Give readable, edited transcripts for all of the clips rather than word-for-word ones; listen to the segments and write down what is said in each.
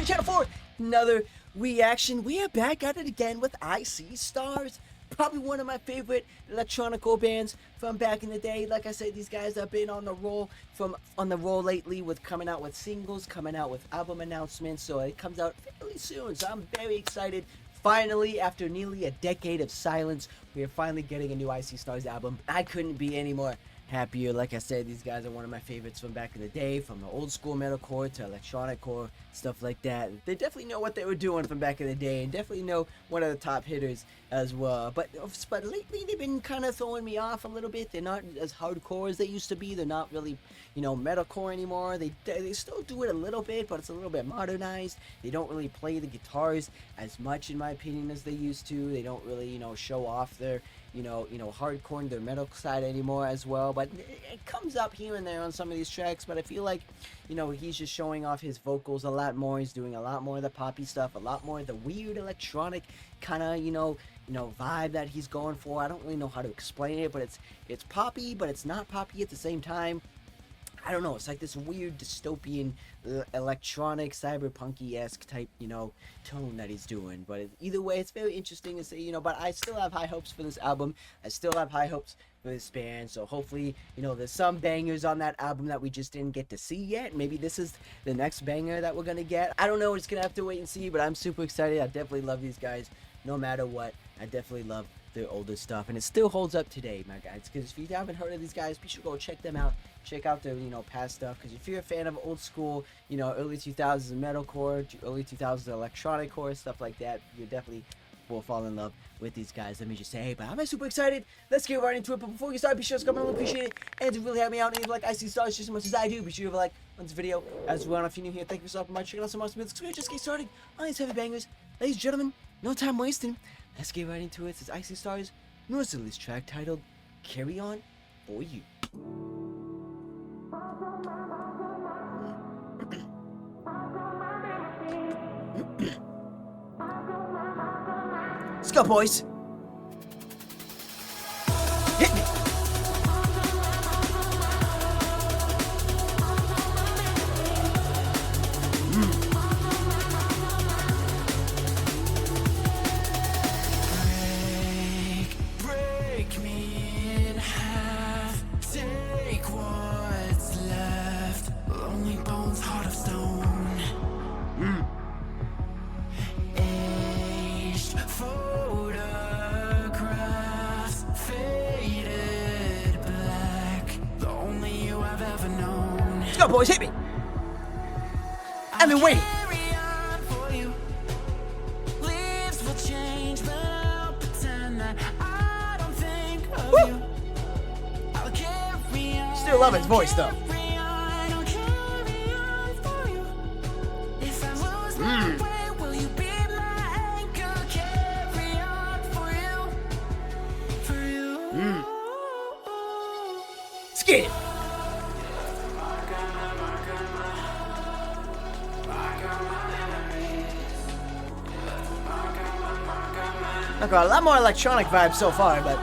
to the channel for another reaction. We are back at it again with IC Stars. Probably one of my favorite electronic bands from back in the day. Like I said, these guys have been on the roll lately with coming out with singles, coming out with album announcements. So it comes out fairly soon. So I'm very excited. Finally, after nearly a decade of silence, we are finally getting a new IC Stars album. I couldn't be any more happier. Like I said, these guys are one of my favorites from back in the day, from the old school metalcore to electronic core, stuff like that. They definitely know what they were doing from back in the day, and definitely know one of the top hitters as well. But lately they've been kind of throwing me off a little bit. They're not as hardcore as they used to be. They're not really, metalcore anymore. They still do it a little bit, but it's a little bit modernized. They don't really play the guitars as much, in my opinion, as they used to. They don't really, show off their hardcore and their metal side anymore as well, but it comes up here and there on some of these tracks. But I feel like, he's just showing off his vocals a lot more. He's doing a lot more of the poppy stuff, a lot more of the weird electronic kind of, vibe that he's going for. I don't really know how to explain it, but it's poppy, but it's not poppy at the same time. I don't know, it's like this weird dystopian electronic cyberpunky-esque type, tone that he's doing. But either way, it's very interesting to say, but I still have high hopes for this album. I still have high hopes for this band. So hopefully, there's some bangers on that album that we just didn't get to see yet. Maybe this is the next banger that we're gonna get. I don't know, we're just gonna have to wait and see, but I'm super excited. I definitely love these guys no matter what. I definitely love their older stuff, and it still holds up today, my guys. Because if you haven't heard of these guys, be sure to go check them out. Check out their past stuff. Because if you're a fan of old school, early 2000s metalcore, early 2000s electronic core, stuff like that, you definitely will fall in love with these guys. Let me just say, hey, but I'm super excited. Let's get right into it. But before we start, be sure to comment, I appreciate it, and to really help me out, and like IC Stars just as much as I do, be sure to like on this video as well. And if you're new here, thank you so much. Check out some awesome music. So we just get started on these heavy bangers, ladies and gentlemen. No time wasting. Let's get right into it. This is IC Stars' newest release track titled "Carry On For You." Let's go, boys. Hit me. Break me in half. Take what's left. Lonely bones, heart of stone. Aged photographs, faded black. The only you I've ever known. Let's go, boys. Hit me. I've been waiting. Carry on for you. Leaves will change, but I'll pretend that I don't think of you. I'll carry on. Still love his voice, though. Carry on, I'll carry on for you. If I lose my way, will you be my anchor? Carry on for you. Let's get it. I've got a lot more electronic vibes so far, but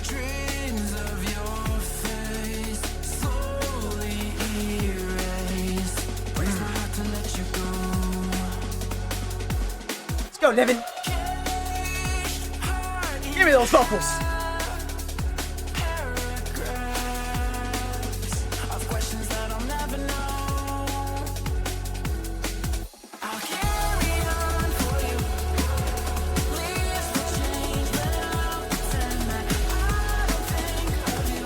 Dreams of your face slowly erase. Breaks my heart to let you go. let's go, Devin. Give me those vocals. Paragraphs of questions that I'll never know. I'll carry on for you. Leaves will change, but I'll pretend that I don't think of you.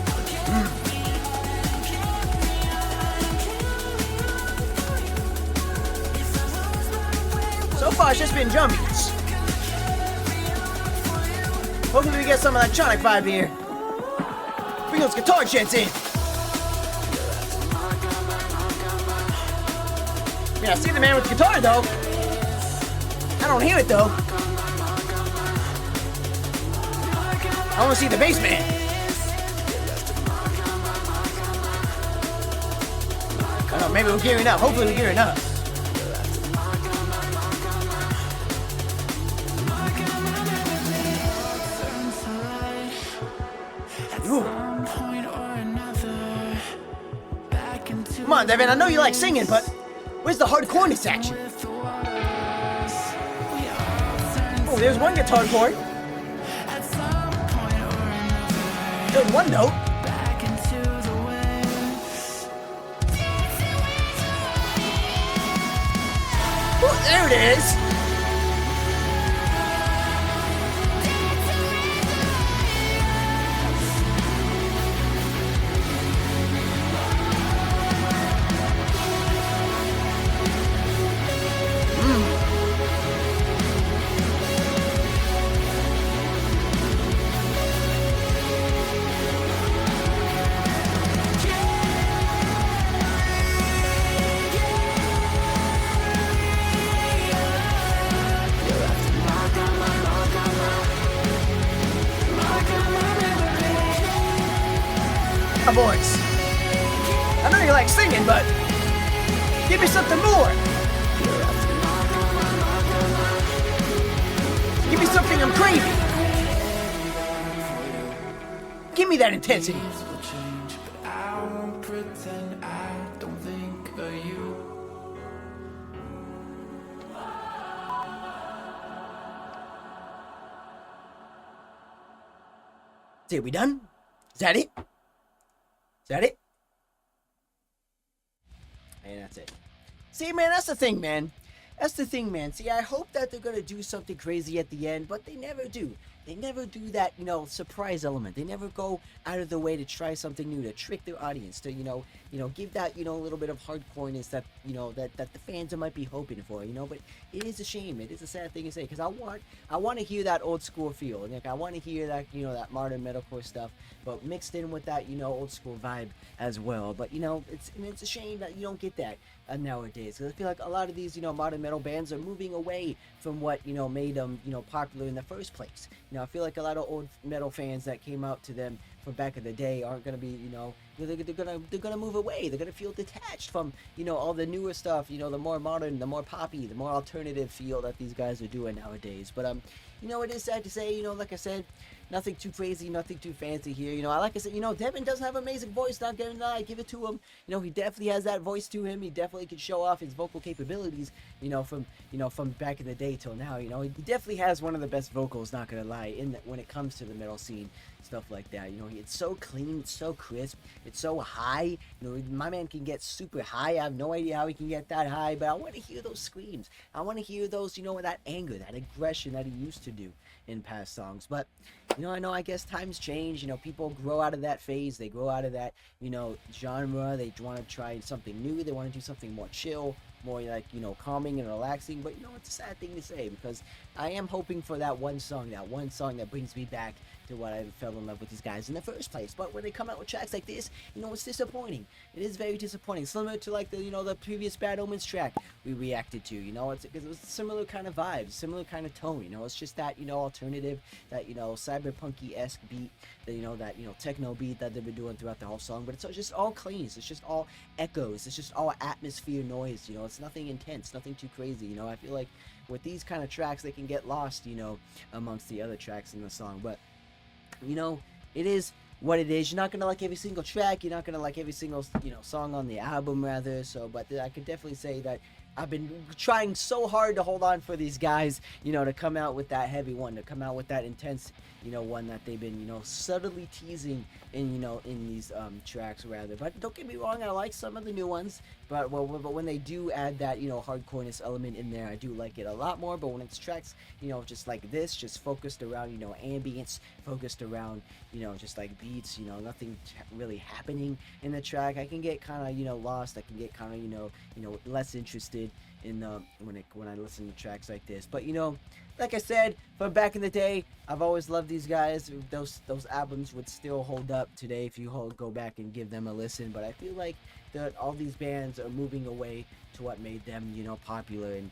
I'll carry on, carry on for you. If I lose my way, So far, it's just been drum beats. Hopefully, we get some electronic vibe here. Bring those guitar jets in. Yeah, I see the man with the guitar, though. I don't hear it, though. I want to see the bass man. I don't know, maybe we're gearing up. Hopefully, we're gearing up. Ooh. Some point or another, back into Come on, Devin, I know you like singing, but where's the hardcoreness action? Oh, there's one guitar chord. There's one note. Oh, there it is. My voice. I know you like singing, but give me something more. Give me something I'm craving. Give me that intensity. Are we done? Is that it? Is that it? And that's it. See, man, that's the thing, man. That's the thing, man. See, I hope that they're gonna do something crazy at the end, but they never do. They never do that, surprise element. They never go out of the way to try something new, to trick their audience, to, give that, a little bit of hardcoreness that, that the fans might be hoping for, but it is a shame. It is a sad thing to say, because I want to hear that old school feel. Like, I want to hear that, that modern metalcore stuff, but mixed in with that, old school vibe as well. But, it's a shame that you don't get that nowadays, because I feel like a lot of these, modern metal bands are moving away from what, made them, popular in the first place. I feel like a lot of old metal fans that came out to them from back in the day aren't gonna be, they're gonna move away. They're gonna feel detached from, all the newer stuff, the more modern, the more poppy, the more alternative feel that these guys are doing nowadays. But it is sad to say, like I said, nothing too crazy, nothing too fancy here. Like I said, Devin doesn't have an amazing voice, not gonna lie, give it to him. He definitely has that voice to him. He definitely can show off his vocal capabilities, from back in the day till now. He definitely has one of the best vocals, not gonna lie, when it comes to the metal scene, stuff like that. It's so clean, it's so crisp, it's so high. My man can get super high. I have no idea how he can get that high, but I want to hear those screams. I want to hear those, that anger, that aggression that he used to do in past songs. But I guess times change. People grow out of that phase. They grow out of that, genre. They want to try something new. They want to do something more chill, more like, calming and relaxing. But, it's a sad thing to say, because I am hoping for that one song that brings me back to what I fell in love with these guys in the first place. But when they come out with tracks like this, it's disappointing. It is very disappointing. Similar to like the, the previous Bad Omens track we reacted to, it's because it was similar kind of vibes, similar kind of tone, it's just that, alternative, that, cyberpunky-esque beat, that, techno beat that they've been doing throughout the whole song. But it's just all clean. It's just all echoes. It's just all atmosphere noise, it's nothing intense, nothing too crazy. I feel like with these kind of tracks, they can get lost, amongst the other tracks in the song. But it is what it is. You're not gonna like every single track. You're not gonna like every single song on the album, rather. So, but I could definitely say that I've been trying so hard to hold on for these guys, to come out with that heavy one, to come out with that intense, one that they've been, subtly teasing in, in these tracks, rather. But don't get me wrong, I like some of the new ones, but when they do add that, hardcoreness element in there, I do like it a lot more. But when it's tracks, just like this, just focused around, ambience, focused around, just like beats, nothing really happening in the track, I can get kind of, lost. I can get kind of, less interested in when I listen to tracks like this. But like I said, from back in the day, I've always loved these guys. Those albums would still hold up today if you go back and give them a listen. But I feel like that all these bands are moving away to what made them, popular, and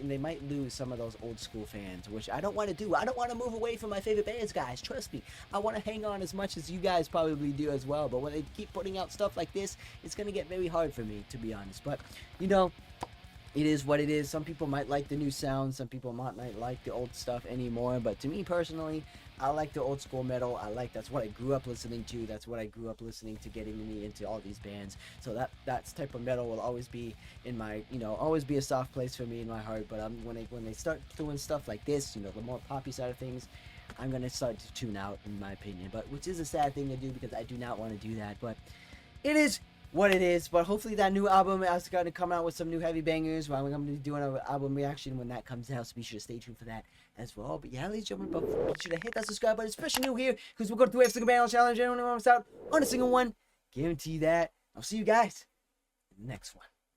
they might lose some of those old school fans, which I don't want to do. I don't want to move away from my favorite bands, guys. Trust me. I want to hang on as much as you guys probably do as well. But when they keep putting out stuff like this, it's gonna get very hard for me, to be honest. But it is what it is. Some people might like the new sound, some people might not like the old stuff anymore, but to me personally, I like the old school metal. That's what I grew up listening to. That's what I grew up listening to, getting me into all these bands. So that type of metal will always be in my, always be a soft place for me in my heart. But when they start doing stuff like this, the more poppy side of things, I'm gonna start to tune out, in my opinion. But which is a sad thing to do, because I do not want to do that. But it is what it is. But hopefully that new album is going to come out with some new heavy bangers. Well, I'm going to be doing an album reaction when that comes out, so be sure to stay tuned for that as well. But yeah, ladies and gentlemen, be sure to hit that subscribe button, especially new here, because we're going through every single band challenge, and only one out on a single one. Guarantee that. I'll see you guys in the next one.